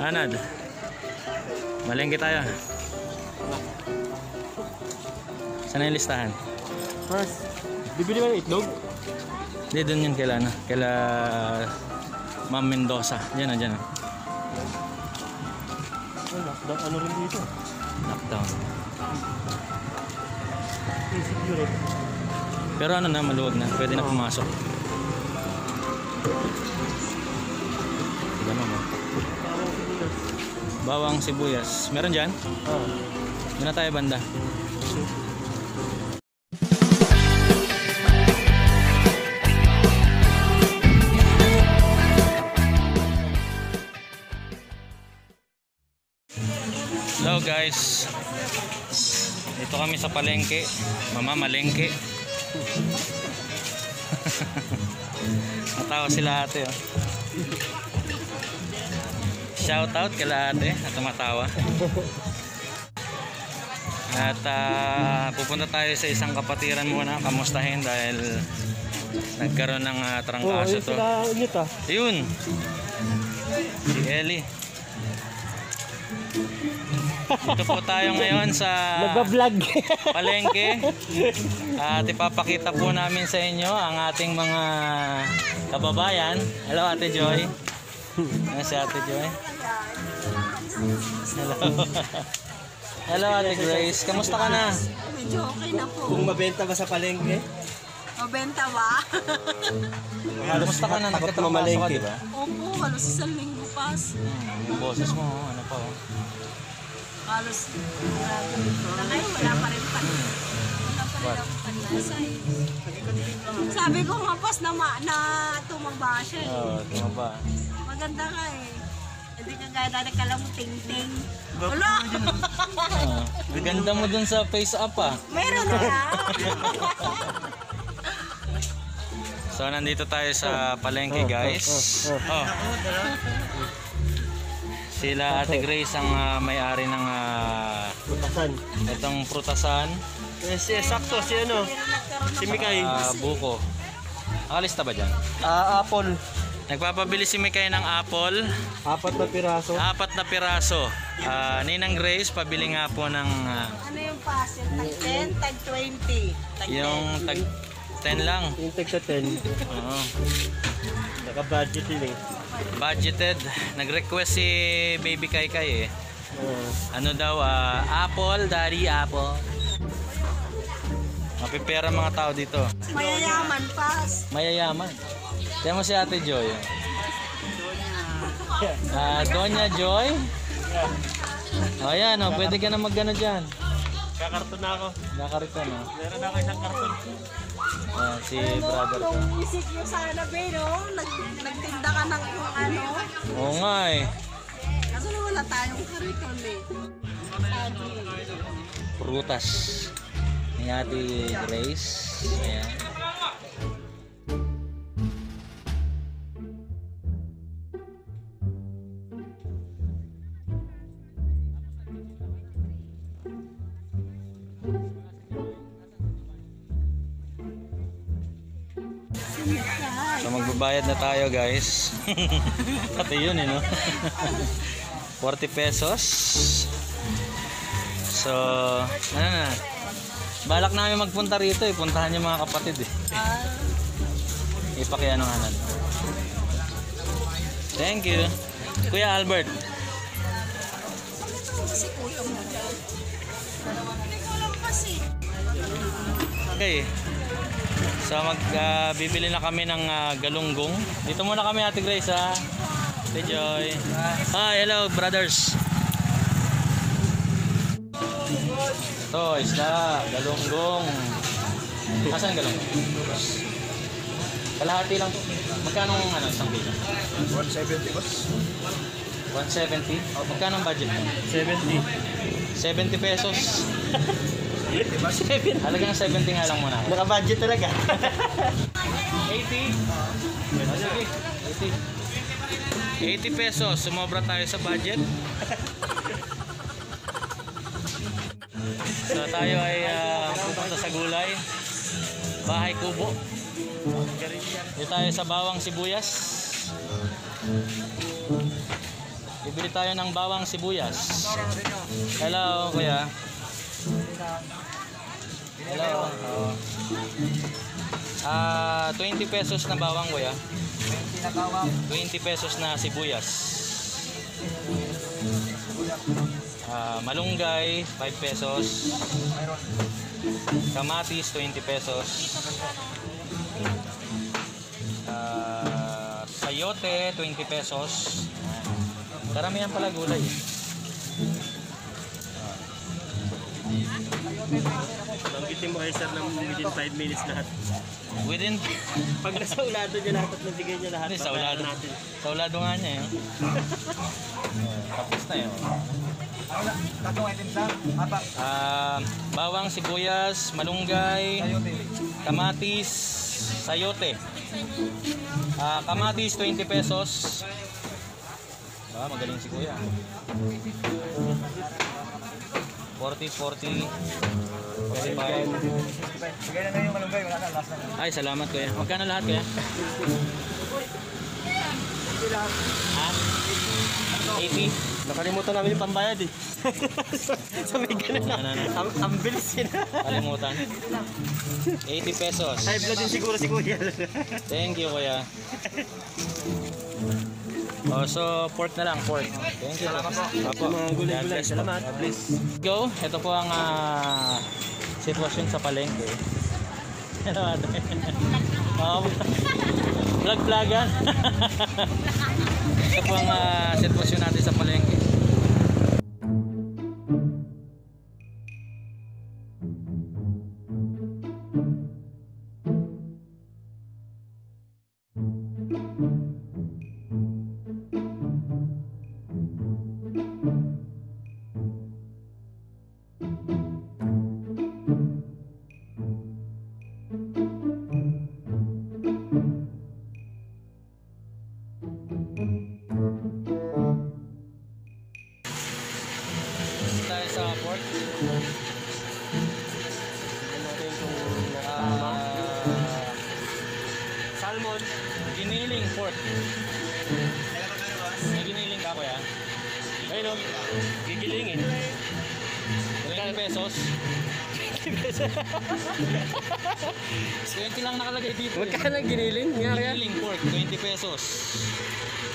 Anad. Malengke tayo. Saan yung listahan? First, bibili ba yung itlog? Hindi, doon yun kaila, kaila Ma'am Mendoza. Diyan na, diyan na. Lockdown, ano rin dito? Lockdown. Security. Pero ano na, maluwag na. Pwede na pumasok. Tignan mo. Bawang sibuyas. Meron dyan? Oo. Doon na tayo banda. Hello guys. Dito kami sa palengke. Mamamalengke. Natawa sila ate oh. Shout out kila ate at tumatawa. At pupunta tayo sa isang kapatiran muna, kamustahin dahil nagkaroon ng trangkaso to. Yun. Si Ellie. Dito po tayo ngayon sa nagbablog palengke at ipapakita po namin sa inyo ang ating mga kababayan. Hello Ate Joy. Ano si Ate Joy? Hello. Hello Ate Grace. Kamusta ka na? Medyo okay na po. Kung mabenta ba sa palengke? Mabenta ba? Kamusta ka na? Nagkatrabaho ka diba? Opo, halos isang linggo pas. Yung boses mo, ano pa oh. Halos, na ngayon wala pa rin pan. Wala pa rin ang panlasay. Sabi ko nga pas na tumaba siya eh. Oo, tumaba. Maganda nga eh. Hindi ka gaya dati ka lang ting-ting. Wala! Ganda mo dun sa face up ah. Meron na. So nandito tayo sa palengke guys. Oh. Sila Ate Grace ang may-ari ng Prutasan. itong prutasan. Sakto si ano? Si Mikay. Buko. Nakalista ba dyan? Apple. Nagpapabili si Mikay ng apple. 4 na piraso. 4 na piraso. Ninang Grace, pabili nga po ng Ano yung pas? Yung tag 10, tag 20. Tag yung tag 10 lang. Yung tag sa 10. Oo. Naka-budget yun eh. Budgeted. Nag-request si Baby Kaykay eh. Ano daw, apple, daddy, apple. Mapipera mga tao dito. Mayayaman pas. Mayayaman. Tiyan mo si Ate Joy. Doña Joy. O yan, pwede ka na mag-ano dyan. Kakarton na ako. Kakarton no? Meron ako isang karton. Si brother ko. Kung isip nyo sana ba no? Nagtinda ka ng kung ano. Oo nga eh. Kaso na wala tayong kariton eh. Prutas. Ni Ate Grace. Ayan. So magbabayad na tayo guys. Pati yun no? 40 pesos. So ano na, balak namin magpunta rito eh. Puntahan yung mga kapatid eh. Ipakiano nga natin. Thank you Kuya Albert. Si kuya mo. Hindi ko lang kasi. Okay. So bibili na kami ng galunggong. Dito muna kami Ate Grace ha. Ate Joy. Hi, hello brothers. Ito, isda, galunggong. Asan galunggong? Kalahati lang. Magkano ang isang kilo? 170 boss. 170? Magkano ang budget mo? 70. 70 pesos. Halagang 70 nga lang muna. Naka-budget talaga. 80? Sige, 80. 80 pesos. Sumobra tayo sa budget. So tayo ay pupunta sa gulay. Bahay Kubo. Dito tayo sa bawang sibuyas. Bibili tayo ng bawang sibuyas. Hello, kuya. Hello. 20 pesos na bawang, kuya. 20 pesos na sibuyas. Malunggay, 5 pesos. Kamatis, 20 pesos. Sayote, 20 pesos. Karamihan pala gulay. Banggitin mo kayo sir ng within 5 minutes lahat. Within... Pag nasa ulado niya lahat at nabigay niya lahat. Sa ulado. natin. Sa ulado nga niya yun. Tapos na yun. Bawang, sibuyas, malunggay, kamatis, sayote. Kamatis 20 pesos. Magaling si kuya. 40, 45. Bigay na lang yung malunggay, wala na, last na. Ay, salamat kuya. Magkano lahat kuya? Ha? 80? Nakalimutan namin yung pambayad eh. Sa may ganun na. Ang bilis yun. Kalimutan. 80 pesos. High blood din siguro si Kuya. Thank you kuya. So pork na lang, pork. Thank you. Salamat po. Mga gulay-gulay. Salamat. Please. Go. Ito po ang sitwasyon sa palengke. Ano ate? Vlog-vlogan. Ito po ang sitwasyon natin sa palengke. Tayo sa pork. Salmon. Giniling pork. May giniling ka kuya? Ayun o. Gigilingin. 20 pesos. 20 lang nakalagay dito. Magkano ang giniling? Giniling pork, 20 pesos.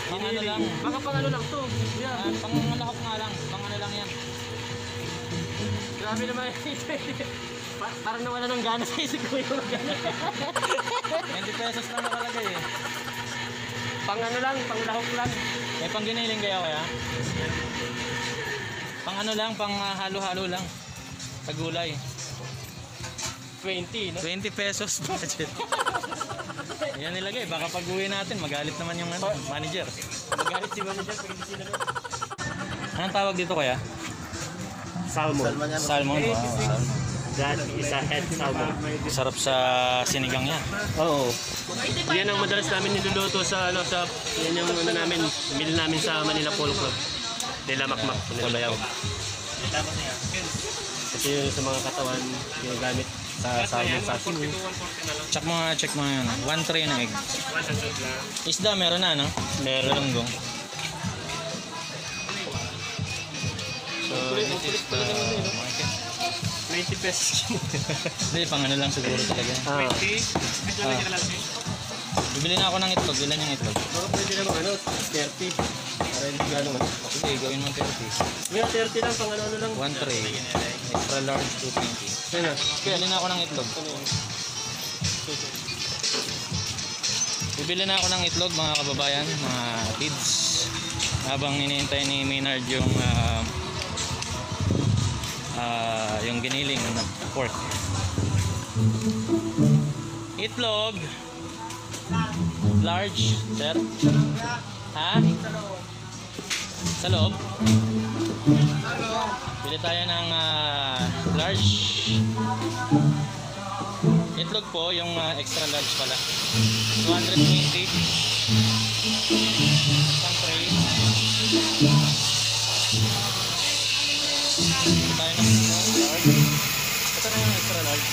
Pang ano lang. Baka pang ano lang to. Yeah. Pang lahok nga lang. Pang ano lang yan. Grabe naman. Parang nawala ng gana sa isip ko yung gana. 20 pesos lang nakalagay eh. Pang ano lang, pang lahok lang. May pang giniling kaya kaya? Pang ano lang, pang halo-halo lang. Sa gulay. 20, no? 20 pesos budget. Yan nilagay. Baka pag uwi natin, magalit naman yung manager. Magalit si manager pag hindi sila. Anong tawag dito kaya? Salmon. Salmon. Wow, salmon. That is a head salmon. Sarap sa sinigang yan. Oo. Yan ang madalas namin niluluto sa ano sa yan yung ano namin, meal namin sa Manila Polo Club. De la Makmak, Manila Bayaw. Ito yung sa mga katawan ginagamit sa salmon sashimi. Check mo yun. 1 tray na egg. Isda meron na, no? Meron. Galunggong. So, this is the market. 20 pesos. Hindi, pang ano lang siguro talaga. Bibili na ako ng itlog. Ilan yung itlog? Pwede naman ano, 30. Para hindi gano'n. Sige, gawin mo 30. May 30 lang, pang ano lang. 1 tray. Extra large, 220. Ano? Bibili na ako ng itlog. Bibili na ako ng itlog, mga kababayan, mga kids. Habang iniintay ni Maynard yung giniling na pork. Itlog. Large, sir? Ha? Sa loob? Bili tayo ng large. Itlog po, yung extra large pala. 220. Isang tray. Bili tayo ng large. Ito na yung extra large.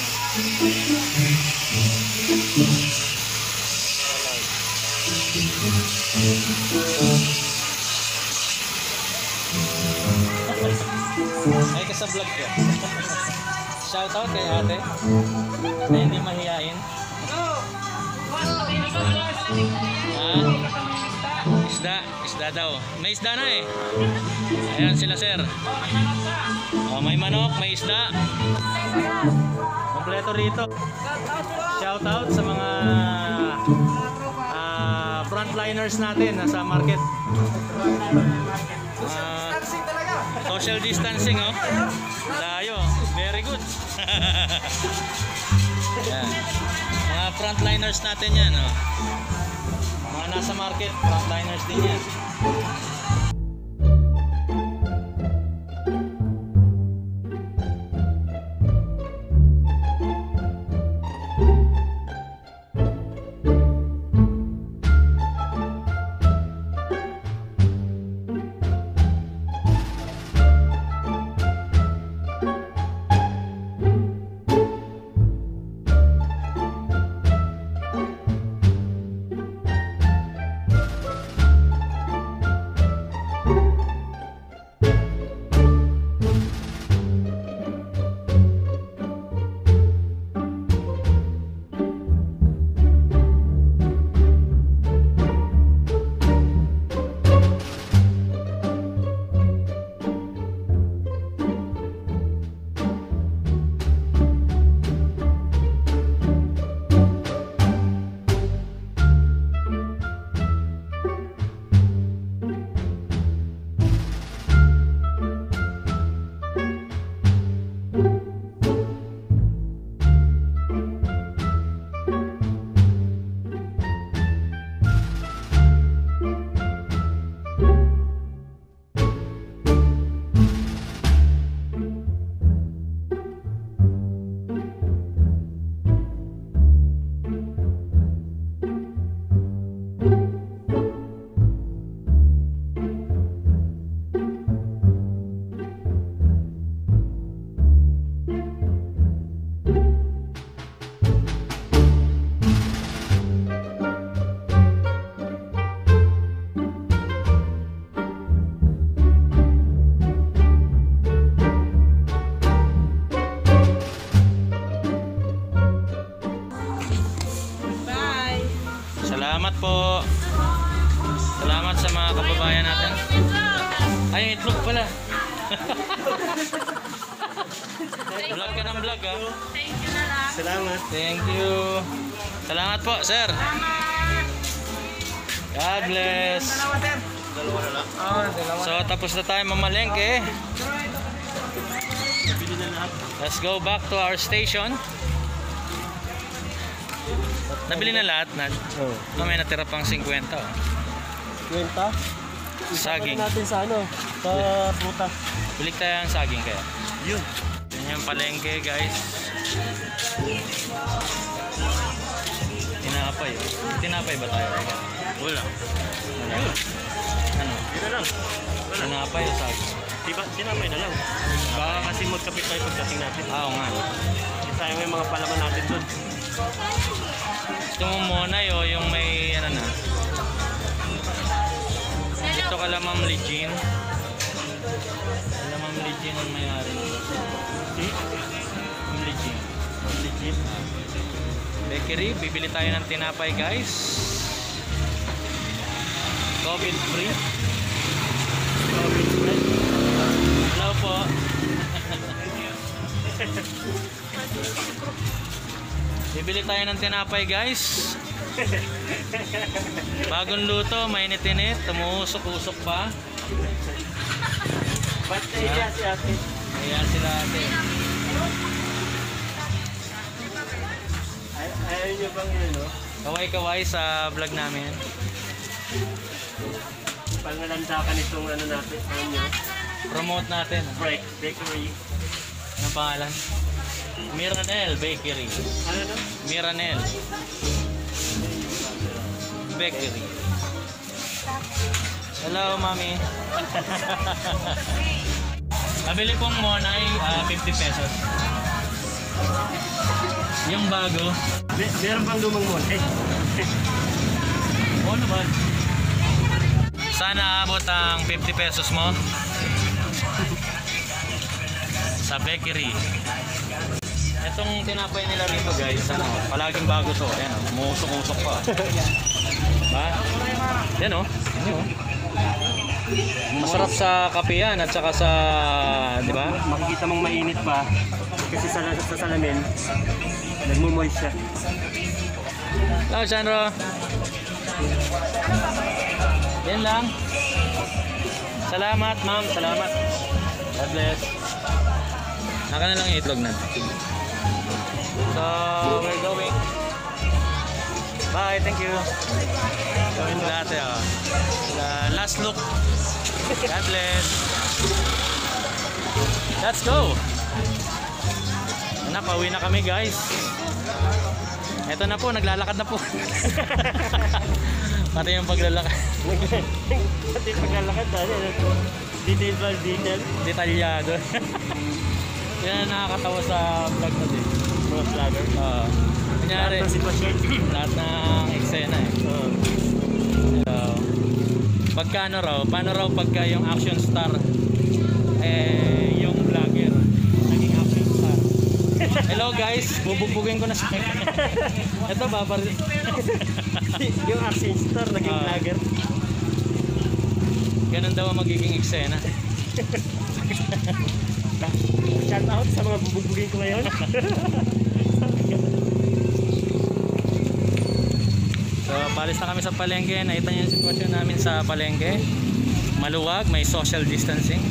Ay ka sa vlog ko. Shoutout kay ate na hindi mahihain. Isda daw. May isda na eh. Ayan sila sir. Oh, may manok, may isda. Kompleto rito. Shoutout sa mga frontliners natin nasa market. Social distancing oh. Layo. Very good. Yan. Mga frontliners natin yan oh. Mga nasa market, frontliners din yan. Salamat po. Salamat sa mga kababayan natin. Ay, itlog pala. Vlog ka ng vlog ah. Thank you na lang. Salamat. Thank you. Salamat po, sir. God bless. Dalawa na lang. So, tapos na tayo mamalengke. Bili na lahat. Let's go back to our station. Nabili na lahat na. Oh. May natira pang 50. Oh. Kwenta? Saging. Natin sa ano? Sa puta. Balik tayo ng saging kaya. Yun. Yan yung palengke guys. Tinapay. Tinapay ba tayo? Wala. Wala. Ano? Yun na lang. Tinapay o saging? Diba? Dinamay na lang. Baka kasi magkapit tayo pagdating natin. Oo nga. Sayang yung mga palaman natin doon. Gusto mo muna yung may ano na. Ito kala Ma'am Legin. Kala Ma'am Legin ang may-ari. Ma'am Legin. Legit. Bakery, bibili tayo ng tinapay guys. COVID free. Hello po. Bibili tayo ng tinapay guys. Bagong luto, mainit-init, tumuusok-usok pa. Ba't kaya si ate? Kaya sila ate. Ayaw nyo bang yun, no? Kaway-kaway sa vlog namin. Pangalandakan itong ano natin, ano nyo? Promote natin. Break Bakery. Anong pangalan? Miranel Bakery. Ano no? Miranel Bakery. Hello, mami. Nabili pong monay, 50 pesos. Yung bago. Meron pang lumang monay. Oo naman. Sana abot ang 50 pesos mo. sa bakery. Itong tinapay nila rito guys, ano, palaging bago to. Ayan, umusok-usok pa. Diba? Yan oh. Yan oh. Masarap sa kape yan at saka sa, di ba? Makikita mong mainit pa kasi sa salamin nagmumoist siya. Hello, Sandro. Yan lang. Salamat, ma'am. Salamat. God bless. Naka na lang yung itlog natin. So, we're going. Bye, thank you. Gawin natin, oh. Last look. God bless. Let's go. Pauwi na kami, guys. Ito na po, naglalakad na po. Pati yung paglalakad. Pati paglalakad, detail by detail. Detalyado. Yan ang nakakatawa sa vlog natin. Mga vlogger. Kunyari, Lahat ng sitwasyon. lahat ng eksena eh. So, pagka ano raw, paano raw pagka yung action star, yung vlogger, naging action star. Hello guys, bububugin ko na sa ito, babar. Yung action star, naging vlogger. Ganun daw ang magiging eksena. Shout out sa mga bubugin ko ngayon. So, palis na kami sa palengke. Nakita niyo yung sitwasyon namin sa palengke. Maluwag, may social distancing.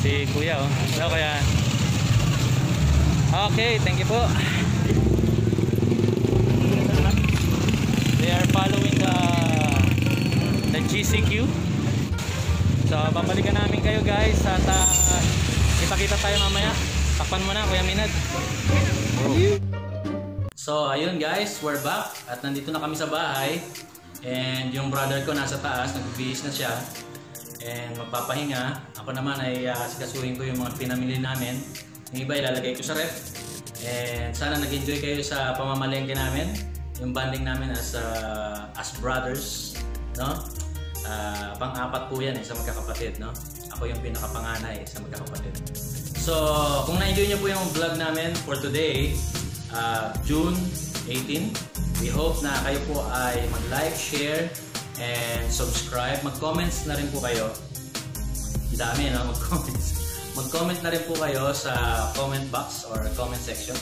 Si Kuya, oh. Hello, Kuya. Okay, thank you po. They are following the GCQ. So, babalikan namin kayo guys at ipakita tayo mamaya. Takpan mo na, Kuya Minad. So, ayun guys, we're back at nandito na kami sa bahay and yung brother ko nasa taas, nagbibihis na siya and magpapahinga. Ako naman ay sikasuhin ko yung mga pinamili namin. Yung iba ilalagay ko sa ref and sana nag-enjoy kayo sa pamamalengke namin, yung bonding namin as brothers, no? Pang-apat po yan sa magkakapatid, no? Ako yung pinakapanganay sa magkakapatid. So, kung na-enjoy nyo po yung vlog namin for today, June 18, we hope na kayo po ay mag-like, share, and subscribe. Mag-comments na rin po kayo. Dami na mag-comments. Mag-comment na rin po kayo sa comment box or comment section.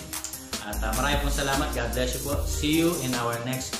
At marami pong salamat. God bless you po. See you in our next